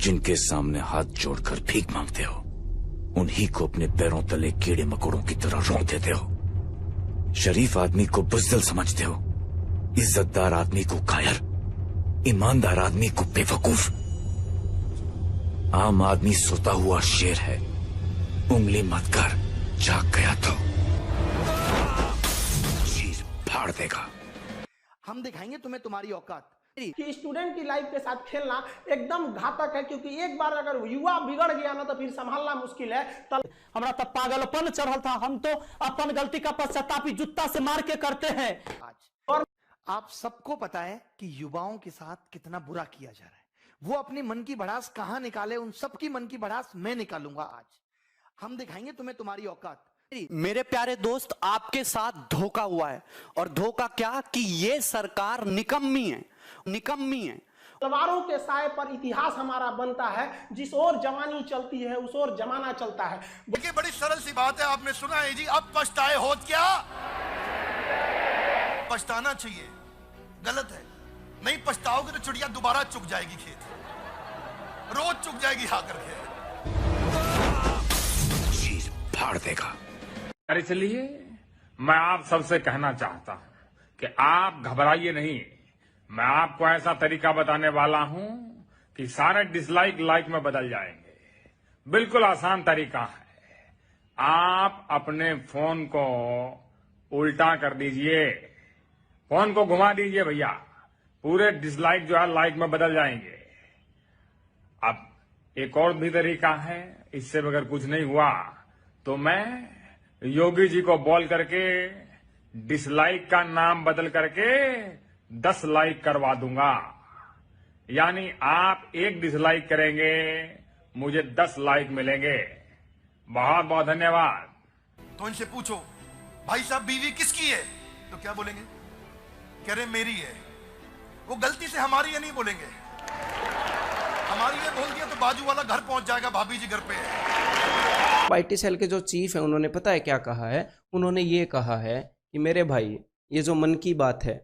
जिनके सामने हाथ जोड़कर भीख मांगते हो, उन्हीं को अपने पैरों तले कीड़े मकोड़ों की तरह रोक देते हो। शरीफ आदमी को बुज़दिल समझते हो, इज्जतदार आदमी को कायर, ईमानदार आदमी को बेवकूफ। आम आदमी सोता हुआ शेर है, उंगली मत कर, जाग गया तो चीर फाड़ देगा। हम दिखाएंगे तुम्हें तुम्हारी औकात। कि स्टूडेंट की लाइफ के साथ खेलना एकदम घातक है, क्योंकि एक बार अगर युवा बिगड़ गया ना तो फिर संभालना मुश्किल है। हमरा तो पागलपन चढ़ल था, हम तो अपन गलती का पश्चाताप जूता से मार के करते हैं। आज और आप सबको पता है कि युवाओं के साथ कितना बुरा किया जा रहा है। वो अपनी मन की भड़ास कहां निकाले, उन सबकी मन की भड़ास मैं निकालूंगा। आज हम दिखाएंगे तुम्हें तुम्हारी औकात। मेरे प्यारे दोस्त, आपके साथ धोखा हुआ है। और धोखा क्या कि ये सरकार निकम्मी है, निकम्मी है। तलवारों के साए पर इतिहास हमारा बनता है, जिस ओर जवानी चलती है उस ओर जमाना चलता है। देखिए बड़ी सरल सी बात है, आपने सुना है जी, अब पछताए हो क्या? पछताना चाहिए, गलत है। नहीं पछताओगे तो चिड़िया दोबारा चुग जाएगी खेत, रोज चुग जाएगी आकर के, चीर फाड़ देगा। इसलिए मैं आप सबसे कहना चाहता हूं कि आप घबराइए नहीं। मैं आपको ऐसा तरीका बताने वाला हूं कि सारे डिसलाइक लाइक में बदल जाएंगे। बिल्कुल आसान तरीका है। आप अपने फोन को उल्टा कर दीजिए, फोन को घुमा दीजिए भैया, पूरे डिसलाइक जो है लाइक में बदल जाएंगे। अब एक और भी तरीका है, इससे अगर कुछ नहीं हुआ तो मैं योगी जी को बोल करके डिसलाइक का नाम बदल करके 10 लाइक करवा दूंगा। यानी आप एक डिसलाइक करेंगे, मुझे 10 लाइक मिलेंगे। बहुत बहुत धन्यवाद। तो इनसे पूछो भाई साहब बीवी किसकी है, तो क्या बोलेंगे? कह रहे मेरी है। वो गलती से हमारी है नहीं बोलेंगे, हमारी है बोल दिया तो बाजू वाला घर पहुंच जाएगा, भाभी जी घर पे है। आईटी सेल के जो चीफ है उन्होंने पता है क्या कहा है? उन्होंने ये कहा है कि मेरे भाई ये जो मन की बात है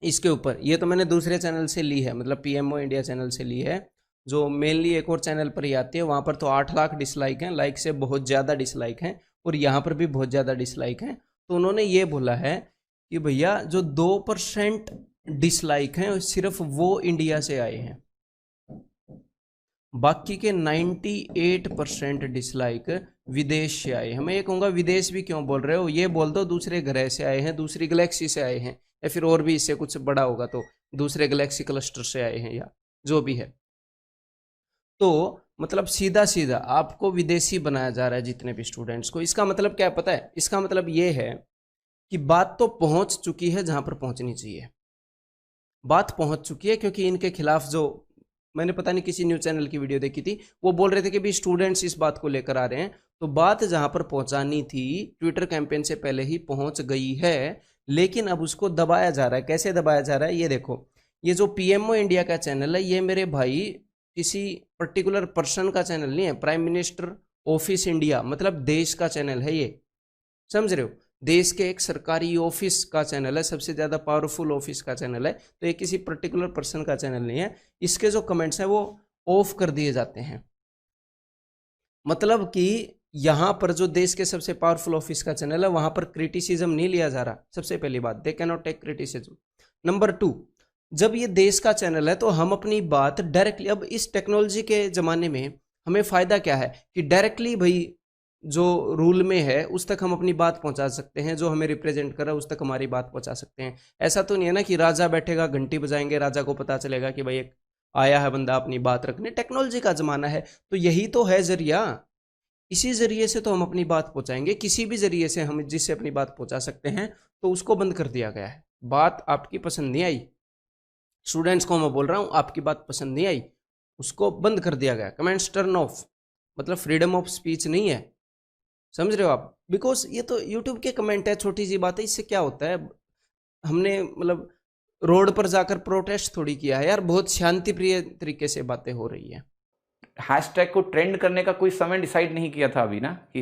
इसके ऊपर, ये तो मैंने दूसरे चैनल से ली है, मतलब पीएमओ इंडिया चैनल से ली है, जो मेनली एक और चैनल पर ही आती है। वहाँ पर तो 8 लाख डिसलाइक हैं, लाइक से बहुत ज़्यादा डिसलाइक हैं, और यहाँ पर भी बहुत ज़्यादा डिसलाइक हैं। तो उन्होंने ये बोला है कि भैया जो 2% डिसलाइक हैं सिर्फ वो इंडिया से आए हैं, बाकी के 98% डिसलाइक विदेश से आए हैं। मैं ये कहूँगा विदेश भी क्यों बोल रहे हो, ये बोल दो दूसरे ग्रह से आए हैं, दूसरी गैलेक्सी से आए हैं, या फिर और भी इससे कुछ बड़ा होगा तो दूसरे गैलेक्सी क्लस्टर से आए हैं, या जो भी है। तो मतलब सीधा सीधा आपको विदेशी बनाया जा रहा है जितने भी स्टूडेंट्स को। इसका मतलब क्या पता है? इसका मतलब ये है कि बात तो पहुंच चुकी है जहां पर पहुंचनी चाहिए, बात पहुंच चुकी है। क्योंकि इनके खिलाफ जो मैंने पता नहीं किसी न्यूज चैनल की वीडियो देखी थी, वो बोल रहे थे कि भी स्टूडेंट्स इस बात को लेकर आ रहे हैं, तो बात जहां पर पहुंचानी थी ट्विटर कैंपेन से पहले ही पहुंच गई है, लेकिन अब उसको दबाया जा रहा है। कैसे दबाया जा रहा है? ये देखो, ये जो पीएमओ इंडिया का चैनल है, ये मेरे भाई किसी पर्टिकुलर पर्सन का चैनल नहीं है, प्राइम मिनिस्टर ऑफिस इंडिया मतलब देश का चैनल है ये, समझ रहे हो? देश के एक सरकारी ऑफिस का चैनल है, सबसे ज़्यादा पावरफुल ऑफिस का चैनल है। तो ये किसी पर्टिकुलर पर्सन का चैनल नहीं है। इसके जो कमेंट्स हैं वो ऑफ कर दिए जाते हैं, मतलब कि यहाँ पर जो देश के सबसे पावरफुल ऑफिस का चैनल है वहाँ पर क्रिटिसिज्म नहीं लिया जा रहा। सबसे पहली बात, they can not take criticism. Number 2, जब ये देश का चैनल है तो हम अपनी बात डायरेक्टली, अब इस टेक्नोलॉजी के ज़माने में हमें फ़ायदा क्या है कि डायरेक्टली भाई जो रूल में है उस तक हम अपनी बात पहुंचा सकते हैं, जो हमें रिप्रेजेंट कर रहा है उस तक हमारी बात पहुंचा सकते हैं। ऐसा तो नहीं है ना कि राजा बैठेगा, घंटी बजाएंगे, राजा को पता चलेगा कि भाई एक आया है बंदा अपनी बात रखने। टेक्नोलॉजी का ज़माना है, तो यही तो है जरिया। इसी जरिए से तो हम अपनी बात पहुंचाएंगे, किसी भी जरिए से हम जिससे अपनी बात पहुंचा सकते हैं, तो उसको बंद कर दिया गया है। बात आपकी पसंद नहीं आई, स्टूडेंट्स को मैं बोल रहा हूँ, आपकी बात पसंद नहीं आई, उसको बंद कर दिया गया। कमेंट्स टर्न ऑफ, मतलब फ्रीडम ऑफ स्पीच नहीं है, समझ रहे हो आप? बिकॉज ये तो यूट्यूब के कमेंट है, छोटी सी बात है, इससे क्या होता है? हमने मतलब रोड पर जाकर प्रोटेस्ट थोड़ी किया है यार, बहुत शांति प्रिय तरीके से बातें हो रही है। हैशटैग को ट्रेंड करने का कोई समय डिसाइड नहीं किया था अभी ना कि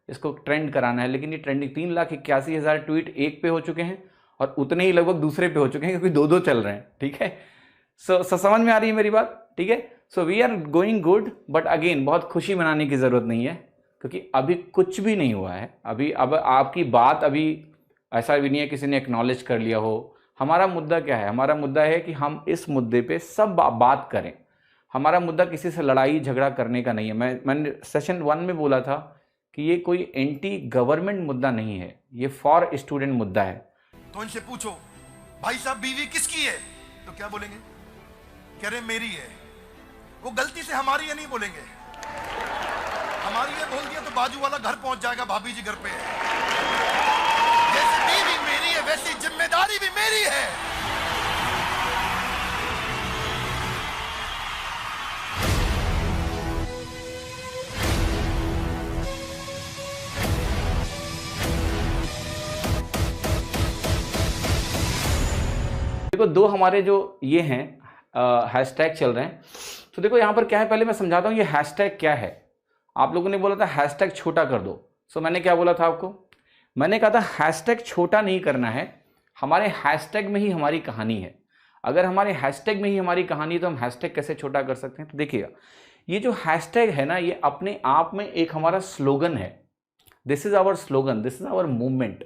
इसको ट्रेंड कराना है, लेकिन ये ट्रेंडिंग 3,81,000 ट्वीट एक पे हो चुके हैं और उतने ही लगभग दूसरे पे हो चुके हैं, क्योंकि 2-2 चल रहे हैं। ठीक है, समझ में आ रही है मेरी बात? ठीक है, so we are going good, but again बहुत खुशी मनाने की जरूरत नहीं है, क्योंकि अभी कुछ भी नहीं हुआ है। अब आपकी बात अभी ऐसा भी नहीं है किसी ने एक्नॉलेज कर लिया हो। हमारा मुद्दा क्या है? हमारा मुद्दा है कि हम इस मुद्दे पे सब बात करें। हमारा मुद्दा किसी से लड़ाई झगड़ा करने का नहीं है। मैंने सेशन 1 में बोला था कि ये कोई एंटी गवर्नमेंट मुद्दा नहीं है, ये फॉर स्टूडेंट मुद्दा है। तो इनसे पूछो भाई साहब बीवी किसकी है, तो क्या बोलेंगे? कह रहे मेरी है। वो गलती से हमारी है नहीं बोलेंगे, हमारी है बोल दिया तो बाजू वाला घर पहुंच जाएगा, भाभी जी घर पे है। जैसे बीवी मेरी है वैसी जिम्मेदारी भी मेरी है। देखो दो हमारे जो ये हैं हैशटैग चल रहे हैं, तो देखो यहाँ पर क्या है, पहले मैं समझाता हूँ ये हैशटैग क्या है। आप लोगों ने बोला था हैशटैग छोटा कर दो, सो मैंने क्या बोला था आपको? मैंने कहा था हैशटैग छोटा नहीं करना है, हमारे हैशटैग में ही हमारी कहानी है। अगर हमारे हैशटैग में ही हमारी कहानी है तो हम हैशटैग कैसे छोटा कर सकते हैं? तो देखिएगा, ये जो हैशटैग है ना, ये अपने आप में एक हमारा स्लोगन है। This is our slogan, this is our movement.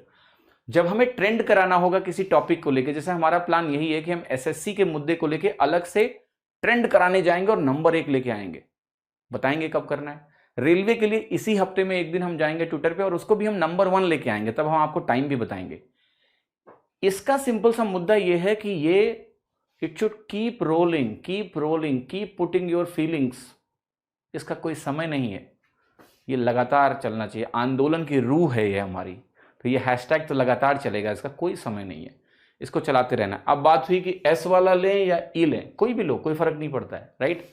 जब हमें ट्रेंड कराना होगा किसी टॉपिक को लेके, जैसे हमारा प्लान यही है कि हम एसएससी के मुद्दे को लेके अलग से ट्रेंड कराने जाएंगे और नंबर 1 लेके आएंगे। बताएंगे कब करना है। रेलवे के लिए इसी हफ्ते में एक दिन हम जाएंगे ट्विटर पे और उसको भी हम नंबर 1 लेके आएंगे, तब हम आपको टाइम भी बताएंगे। इसका सिंपल सा मुद्दा यह है कि ये it should keep rolling, keep putting your feelings. इसका कोई समय नहीं है, ये लगातार चलना चाहिए। आंदोलन की रूह है ये हमारी, तो ये हैशटैग तो लगातार चलेगा, इसका कोई समय नहीं है, इसको चलाते रहना। अब बात हुई कि एस वाला लें या ई लें, कोई भी लो, कोई फर्क नहीं पड़ता है, right?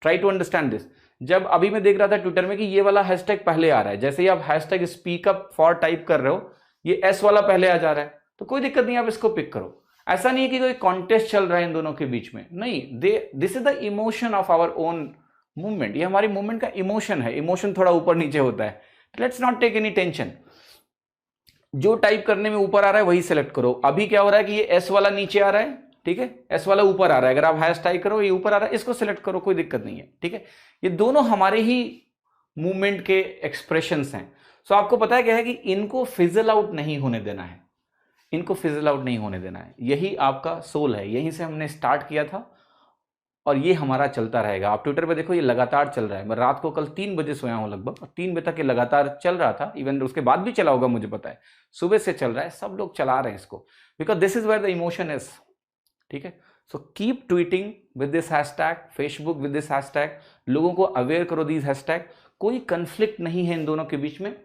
Try to understand this. जब अभी मैं देख रहा था ट्विटर में कि ये वाला हैशटैग पहले आ रहा है, जैसे ही आप hashtag speak up for type कर रहे हो, ये एस वाला पहले आ जा रहा है, तो कोई दिक्कत नहीं, आप इसको पिक करो। ऐसा नहीं है कि कोई कॉन्टेस्ट चल रहा है इन दोनों के बीच में, नहीं। This is the emotion of our own movement, ये हमारी मूवमेंट का इमोशन है। इमोशन थोड़ा ऊपर नीचे होता है, let's not take any tension. जो टाइप करने में ऊपर आ रहा है वही सेलेक्ट करो। अभी क्या हो रहा है कि ये एस वाला नीचे आ रहा है, ठीक है, एस वाला ऊपर आ रहा है। अगर आप हैश टाइप करो, ये ऊपर आ रहा है, इसको सेलेक्ट करो, कोई दिक्कत नहीं है, ठीक है। ये दोनों हमारे ही मूवमेंट के एक्सप्रेशंस हैं। सो आपको पता है क्या है कि इनको फिजल आउट नहीं होने देना है, इनको फिजल आउट नहीं होने देना है। यही आपका सोल है, यहीं से हमने स्टार्ट किया था और ये हमारा चलता रहेगा। आप ट्विटर पे देखो, ये लगातार चल रहा है। मैं रात को कल 3 बजे सोया हूं लगभग, और 3 बजे तक ये लगातार चल रहा था। इवन उसके बाद भी चला होगा, मुझे पता है, सुबह से चल रहा है। सब लोग चला रहे हैं इसको, because this is where the emotion is, ठीक है। So keep tweeting with this hashtag, Facebook with this hashtag, लोगों को अवेयर करो दिस हैशटैग। कोई कंफ्लिक्ट नहीं है इन दोनों के बीच में।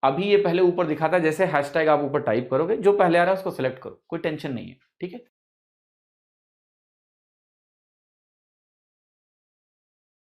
अभी ये पहले ऊपर दिखाता है, जैसे हैशटैग आप ऊपर टाइप करोगे, जो पहले आ रहा है उसको सिलेक्ट करो, कोई टेंशन नहीं है, ठीक है।